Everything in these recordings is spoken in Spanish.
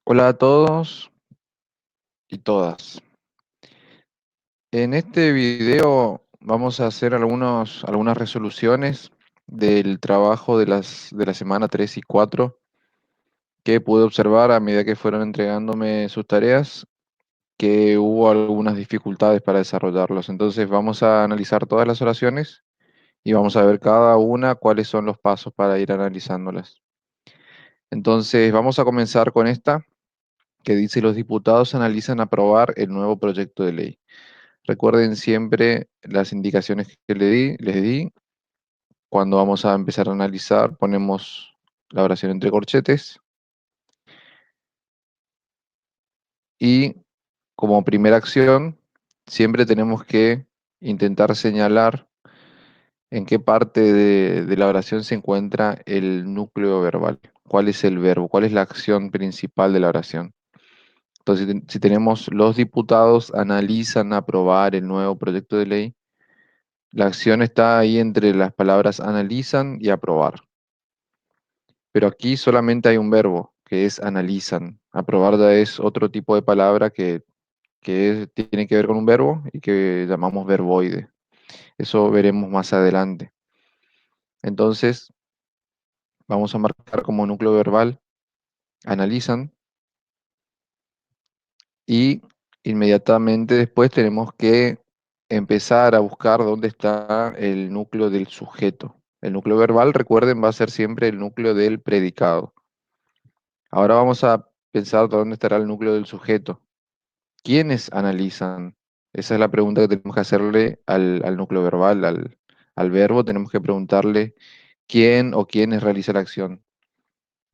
Hola a todos y todas. En este video vamos a hacer algunas resoluciones del trabajo de la semana 3 y 4 que pude observar a medida que fueron entregándome sus tareas, que hubo algunas dificultades para desarrollarlos. Entonces vamos a analizar todas las oraciones y vamos a ver cada una cuáles son los pasos para ir analizándolas. Entonces vamos a comenzar con esta que dice: los diputados analizan aprobar el nuevo proyecto de ley. Recuerden siempre las indicaciones que les di. Cuando vamos a empezar a analizar, ponemos la oración entre corchetes y como primera acción, siempre tenemos que intentar señalar en qué parte de la oración se encuentra el núcleo verbal. ¿Cuál es el verbo? ¿Cuál es la acción principal de la oración? Entonces, si tenemos los diputados analizan aprobar el nuevo proyecto de ley, la acción está ahí entre las palabras analizan y aprobar. Pero aquí solamente hay un verbo, que es analizan. Aprobar ya es otro tipo de palabra que tiene que ver con un verbo y que llamamos verboide. Eso veremos más adelante. Entonces, vamos a marcar como núcleo verbal, analizan, y inmediatamente después tenemos que empezar a buscar dónde está el núcleo del sujeto. El núcleo verbal, recuerden, va a ser siempre el núcleo del predicado. Ahora vamos a pensar dónde estará el núcleo del sujeto. ¿Quiénes analizan? Esa es la pregunta que tenemos que hacerle al núcleo verbal, al verbo. Tenemos que preguntarle quién o quiénes realiza la acción.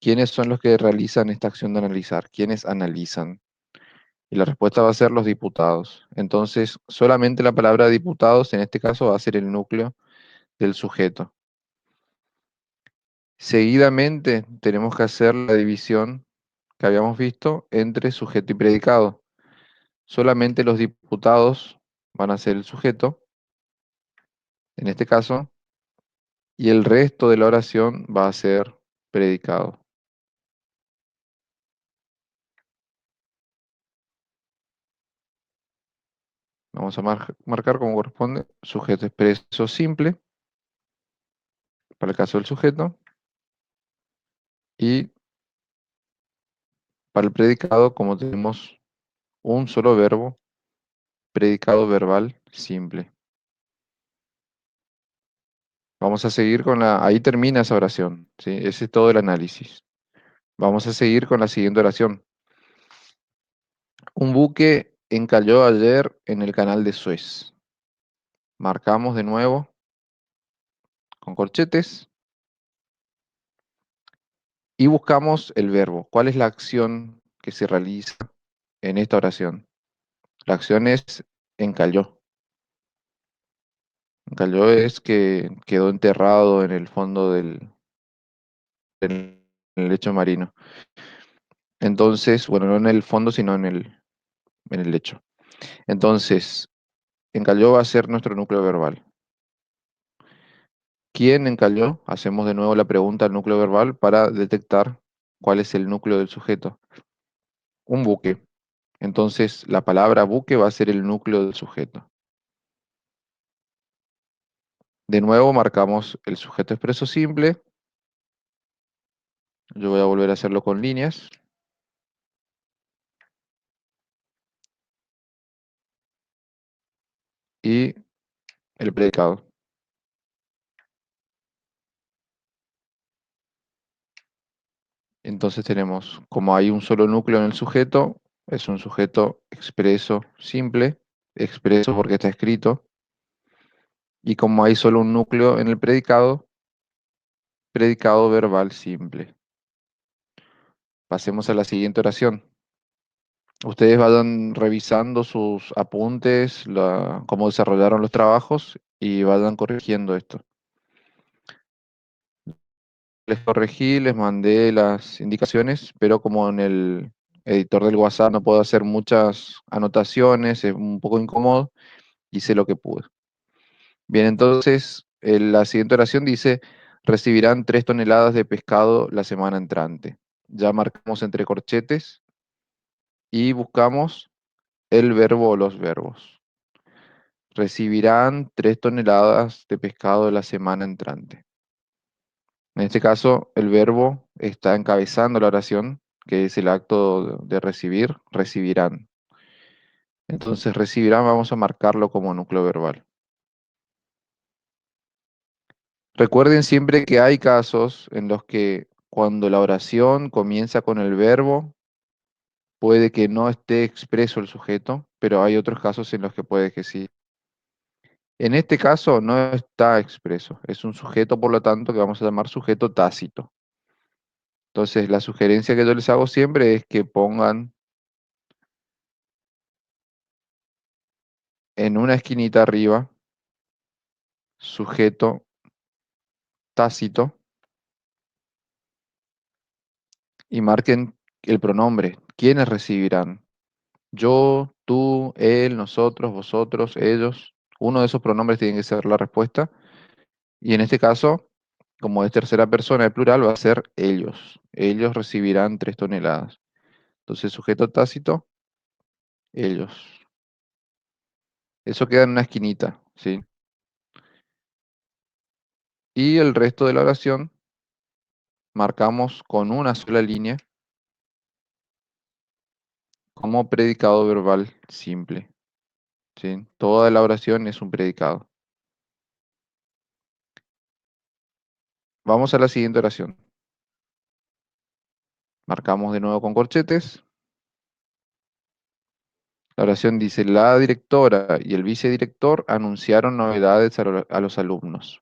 ¿Quiénes son los que realizan esta acción de analizar? ¿Quiénes analizan? Y la respuesta va a ser los diputados. Entonces, solamente la palabra diputados en este caso va a ser el núcleo del sujeto. Seguidamente tenemos que hacer la división que habíamos visto entre sujeto y predicado. Solamente los diputados van a ser el sujeto, en este caso, y el resto de la oración va a ser predicado. Vamos a marcar como corresponde sujeto expreso simple, para el caso del sujeto, y para el predicado, como tenemos un solo verbo, predicado verbal simple. Vamos a seguir con ahí termina esa oración, ¿sí? Ese es todo el análisis. Vamos a seguir con la siguiente oración. Un buque encalló ayer en el canal de Suez. Marcamos de nuevo con corchetes y buscamos el verbo. ¿Cuál es la acción que se realiza en esta oración? La acción es encalló. Encalló es que quedó enterrado en el fondo del lecho marino. Entonces, bueno, no en el fondo, sino en el lecho. Entonces, encalló va a ser nuestro núcleo verbal. ¿Quién encalló? Hacemos de nuevo la pregunta al núcleo verbal para detectar cuál es el núcleo del sujeto. Un buque. Entonces, la palabra buque va a ser el núcleo del sujeto. De nuevo marcamos el sujeto expreso simple. Yo voy a volver a hacerlo con líneas. Y el predicado. Entonces tenemos, como hay un solo núcleo en el sujeto, es un sujeto expreso simple, expreso porque está escrito, y como hay solo un núcleo en el predicado, predicado verbal simple. Pasemos a la siguiente oración. Ustedes vayan revisando sus apuntes, cómo desarrollaron los trabajos y vayan corrigiendo esto. Les corregí, les mandé las indicaciones, pero como en el editor del WhatsApp no puedo hacer muchas anotaciones, es un poco incómodo, hice lo que pude. Bien, entonces la siguiente oración dice: recibirán 3 toneladas de pescado la semana entrante. Ya marcamos entre corchetes y buscamos el verbo o los verbos. Recibirán 3 toneladas de pescado la semana entrante. En este caso, el verbo está encabezando la oración, que es el acto de recibir, recibirán. Entonces, recibirán vamos a marcarlo como núcleo verbal. Recuerden siempre que hay casos en los que cuando la oración comienza con el verbo, puede que no esté expreso el sujeto, pero hay otros casos en los que puede que sí. En este caso no está expreso, es un sujeto, por lo tanto, que vamos a llamar sujeto tácito. Entonces, la sugerencia que yo les hago siempre es que pongan en una esquinita arriba sujeto tácito y marquen el pronombre. ¿Quiénes recibirán? Yo, tú, él, nosotros, vosotros, ellos. Uno de esos pronombres tiene que ser la respuesta. Y en este caso, como es tercera persona de plural, va a ser ellos. Ellos recibirán 3 toneladas. Entonces, sujeto tácito, ellos. Eso queda en una esquinita, ¿sí? Y el resto de la oración marcamos con una sola línea como predicado verbal simple, ¿sí? Toda la oración es un predicado. Vamos a la siguiente oración. Marcamos de nuevo con corchetes. La oración dice, la directora y el vicedirector anunciaron novedades a los alumnos.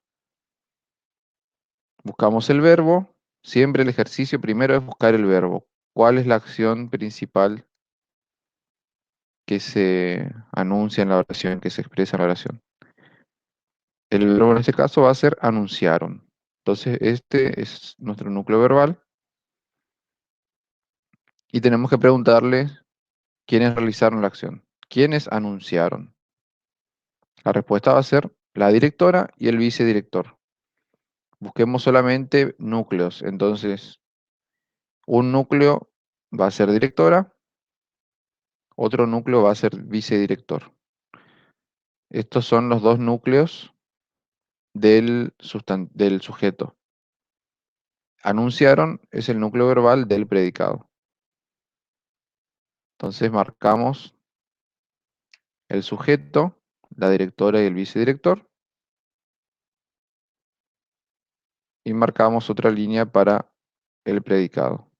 Buscamos el verbo. Siempre el ejercicio primero es buscar el verbo. ¿Cuál es la acción principal que se anuncia en la oración, que se expresa en la oración? El verbo en este caso va a ser anunciaron. Entonces, este es nuestro núcleo verbal y tenemos que preguntarle quiénes realizaron la acción. ¿Quiénes anunciaron? La respuesta va a ser la directora y el vicedirector. Busquemos solamente núcleos. Entonces, un núcleo va a ser directora, otro núcleo va a ser vicedirector. Estos son los dos núcleos del sujeto. Anunciaron es el núcleo verbal del predicado. Entonces marcamos el sujeto, la directora y el vicedirector, y marcamos otra línea para el predicado.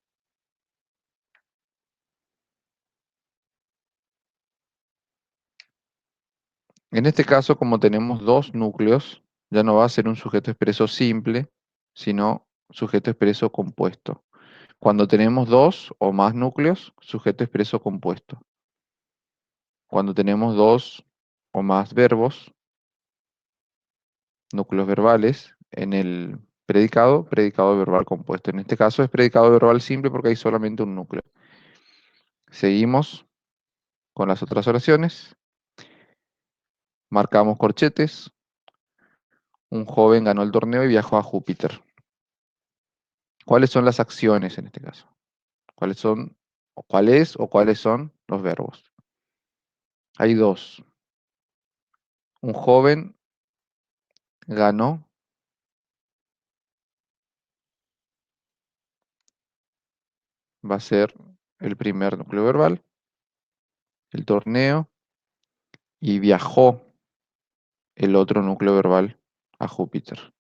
En este caso, como tenemos dos núcleos, ya no va a ser un sujeto expreso simple, sino sujeto expreso compuesto. Cuando tenemos dos o más núcleos, sujeto expreso compuesto. Cuando tenemos dos o más verbos, núcleos verbales, en el predicado, predicado verbal compuesto. En este caso es predicado verbal simple porque hay solamente un núcleo. Seguimos con las otras oraciones. Marcamos corchetes. Un joven ganó el torneo y viajó a Júpiter. ¿Cuáles son las acciones en este caso? ¿Cuáles son, o cuál es o cuáles son los verbos? Hay dos. Un joven ganó, va a ser el primer núcleo verbal, el torneo, y viajó el otro núcleo verbal a Júpiter.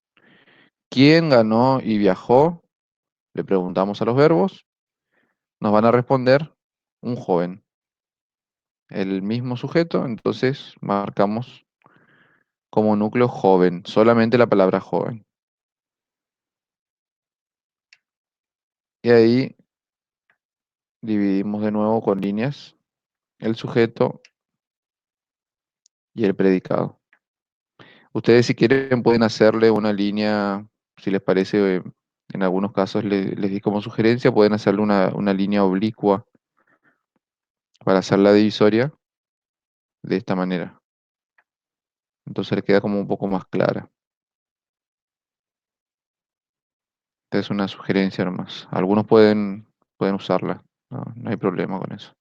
¿Quién ganó y viajó? Le preguntamos a los verbos, nos van a responder un joven, el mismo sujeto, entonces marcamos como núcleo joven, solamente la palabra joven. Y ahí dividimos de nuevo con líneas el sujeto y el predicado. Ustedes si quieren pueden hacerle una línea, si les parece, en algunos casos les di como sugerencia, pueden hacerle una línea oblicua para hacer la divisoria de esta manera. Entonces le queda como un poco más clara. Esta es una sugerencia nomás. Algunos pueden usarla, no hay problema con eso.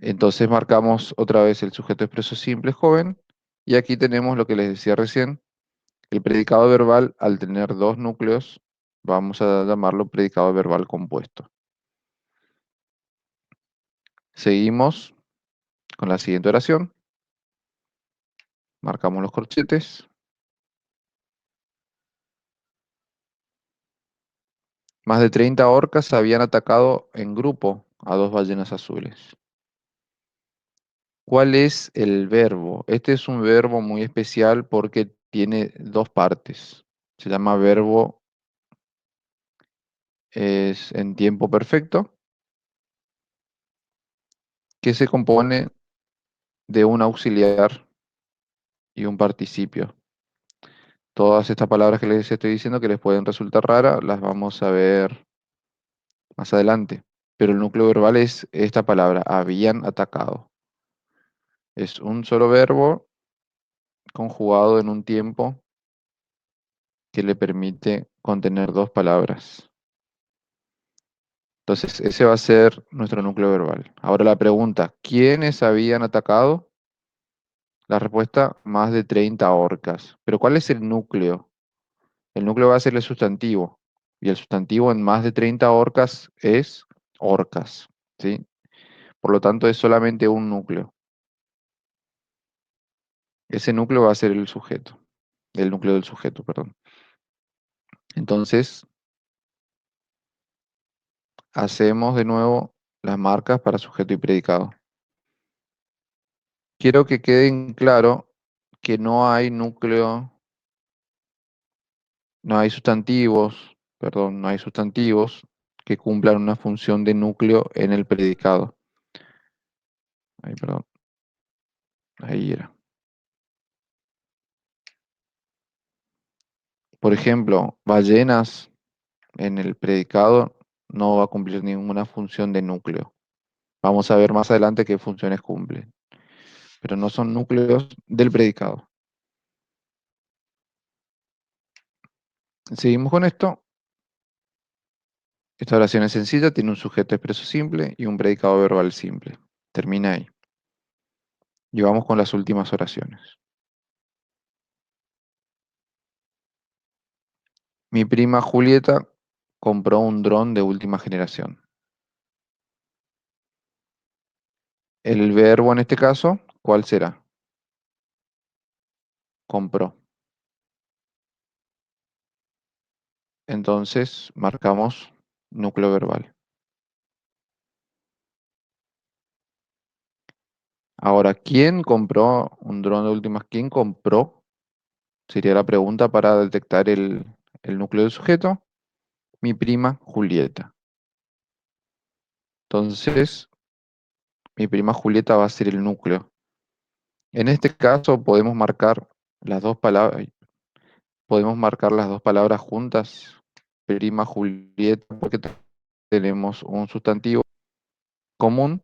Entonces marcamos otra vez el sujeto expreso simple joven y aquí tenemos lo que les decía recién, el predicado verbal al tener dos núcleos, vamos a llamarlo predicado verbal compuesto. Seguimos con la siguiente oración, marcamos los corchetes. Más de 30 orcas habían atacado en grupo a dos ballenas azules. ¿Cuál es el verbo? Este es un verbo muy especial porque tiene dos partes. Se llama verbo es en tiempo perfecto, que se compone de un auxiliar y un participio. Todas estas palabras que les estoy diciendo que les pueden resultar raras, las vamos a ver más adelante. Pero el núcleo verbal es esta palabra, habían atacado. Es un solo verbo conjugado en un tiempo que le permite contener dos palabras. Entonces, ese va a ser nuestro núcleo verbal. Ahora la pregunta, ¿quiénes habían atacado? La respuesta, más de 30 orcas. Pero ¿cuál es el núcleo? El núcleo va a ser el sustantivo. Y el sustantivo en más de 30 orcas es orcas, ¿sí? Por lo tanto, es solamente un núcleo. Ese núcleo va a ser el sujeto. El núcleo del sujeto, perdón. Entonces, hacemos de nuevo las marcas para sujeto y predicado. Quiero que queden claro que no hay núcleo, no hay sustantivos, perdón, no hay sustantivos que cumplan una función de núcleo en el predicado. Ahí, perdón, ahí era. Por ejemplo, ballenas en el predicado no va a cumplir ninguna función de núcleo. Vamos a ver más adelante qué funciones cumplen, pero no son núcleos del predicado. Seguimos con esto. Esta oración es sencilla, tiene un sujeto expreso simple y un predicado verbal simple. Termina ahí. Y vamos con las últimas oraciones. Mi prima Julieta compró un dron de última generación. El verbo en este caso, ¿cuál será? Compró. Entonces marcamos núcleo verbal. Ahora, ¿quién compró un dron de última? ¿Quién compró? Sería la pregunta para detectar el núcleo del sujeto. Mi prima Julieta. Entonces, mi prima Julieta va a ser el núcleo. En este caso podemos marcar las dos palabras, podemos marcar las dos palabras juntas, prima Julieta, porque tenemos un sustantivo común,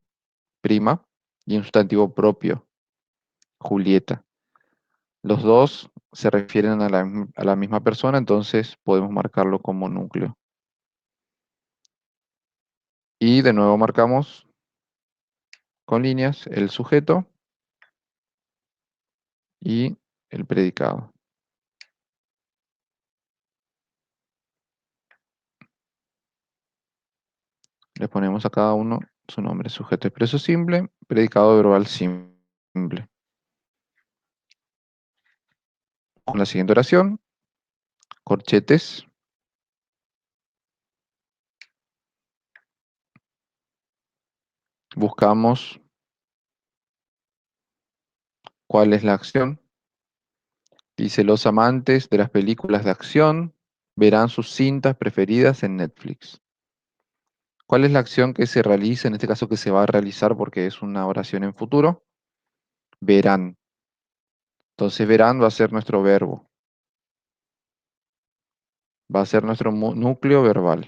prima, y un sustantivo propio, Julieta. Los dos se refieren a la misma persona, entonces podemos marcarlo como núcleo. Y de nuevo marcamos con líneas el sujeto y el predicado. Le ponemos a cada uno su nombre, sujeto expreso simple, predicado verbal simple. Con la siguiente oración, corchetes, buscamos cuál es la acción. Dice, los amantes de las películas de acción verán sus cintas preferidas en Netflix. ¿Cuál es la acción que se realiza, en este caso que se va a realizar porque es una oración en futuro? Verán. Entonces verán va a ser nuestro verbo, va a ser nuestro núcleo verbal.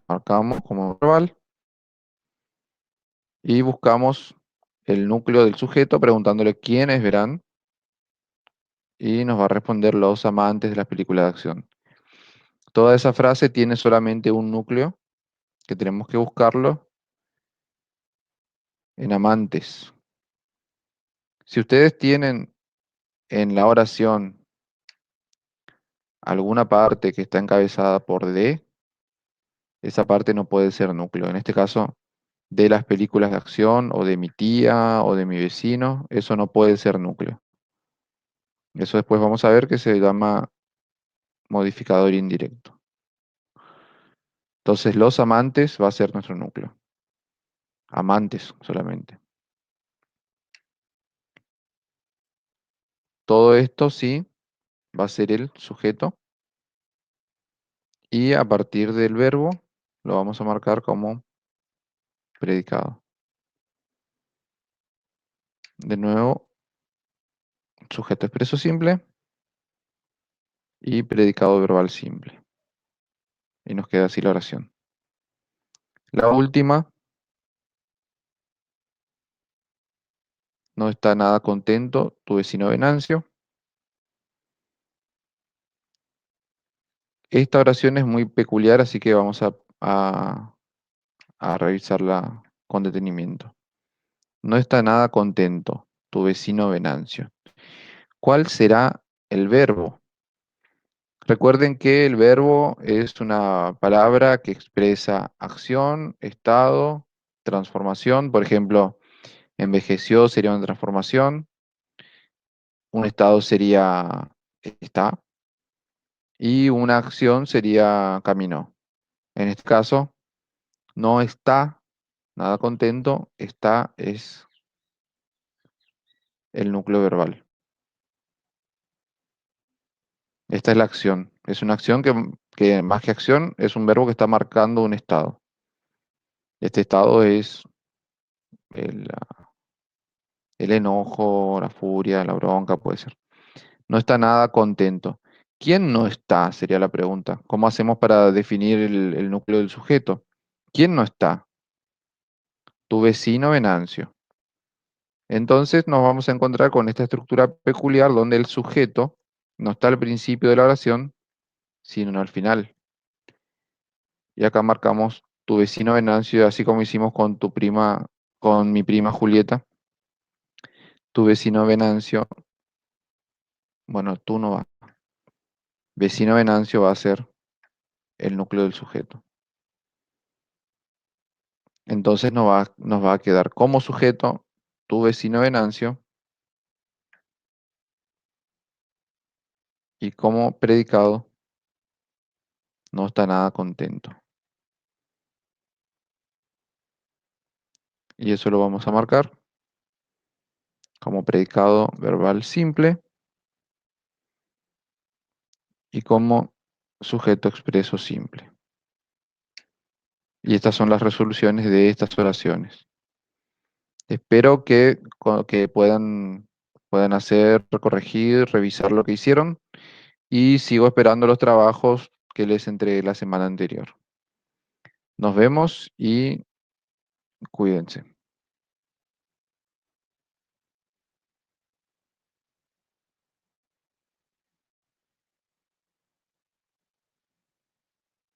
Marcamos como verbal y buscamos el núcleo del sujeto preguntándole quiénes verán y nos va a responder los amantes de las películas de acción. Toda esa frase tiene solamente un núcleo que tenemos que buscarlo en amantes. Si ustedes tienen en la oración alguna parte que está encabezada por D, esa parte no puede ser núcleo. En este caso, de las películas de acción o de mi tía o de mi vecino, eso no puede ser núcleo. Eso después vamos a ver que se llama modificador indirecto. Entonces, los amantes va a ser nuestro núcleo. Amantes solamente. Todo esto sí va a ser el sujeto y a partir del verbo lo vamos a marcar como predicado. De nuevo, sujeto expreso simple y predicado verbal simple. Y nos queda así la oración. La última, no está nada contento tu vecino Venancio. Esta oración es muy peculiar, así que vamos a revisarla con detenimiento. No está nada contento tu vecino Venancio. ¿Cuál será el verbo? Recuerden que el verbo es una palabra que expresa acción, estado, transformación. Por ejemplo, envejeció sería una transformación, un estado sería está y una acción sería caminó. En este caso, no está nada contento, está es el núcleo verbal. Esta es la acción. Es una acción que más que acción es un verbo que está marcando un estado. Este estado es el, el enojo, la furia, la bronca, puede ser. No está nada contento. ¿Quién no está? Sería la pregunta. ¿Cómo hacemos para definir el núcleo del sujeto? ¿Quién no está? Tu vecino Venancio. Entonces nos vamos a encontrar con esta estructura peculiar donde el sujeto no está al principio de la oración, sino al final. Y acá marcamos tu vecino Venancio, así como hicimos con tu prima, con mi prima Julieta. Tu vecino Venancio, bueno, tú no vas. Vecino Venancio va a ser el núcleo del sujeto. Entonces nos va a quedar como sujeto tu vecino Venancio y como predicado no está nada contento. Y eso lo vamos a marcar como predicado verbal simple y como sujeto expreso simple. Y estas son las resoluciones de estas oraciones. Espero que puedan hacer, corregir, revisar lo que hicieron y sigo esperando los trabajos que les entregué la semana anterior. Nos vemos y cuídense.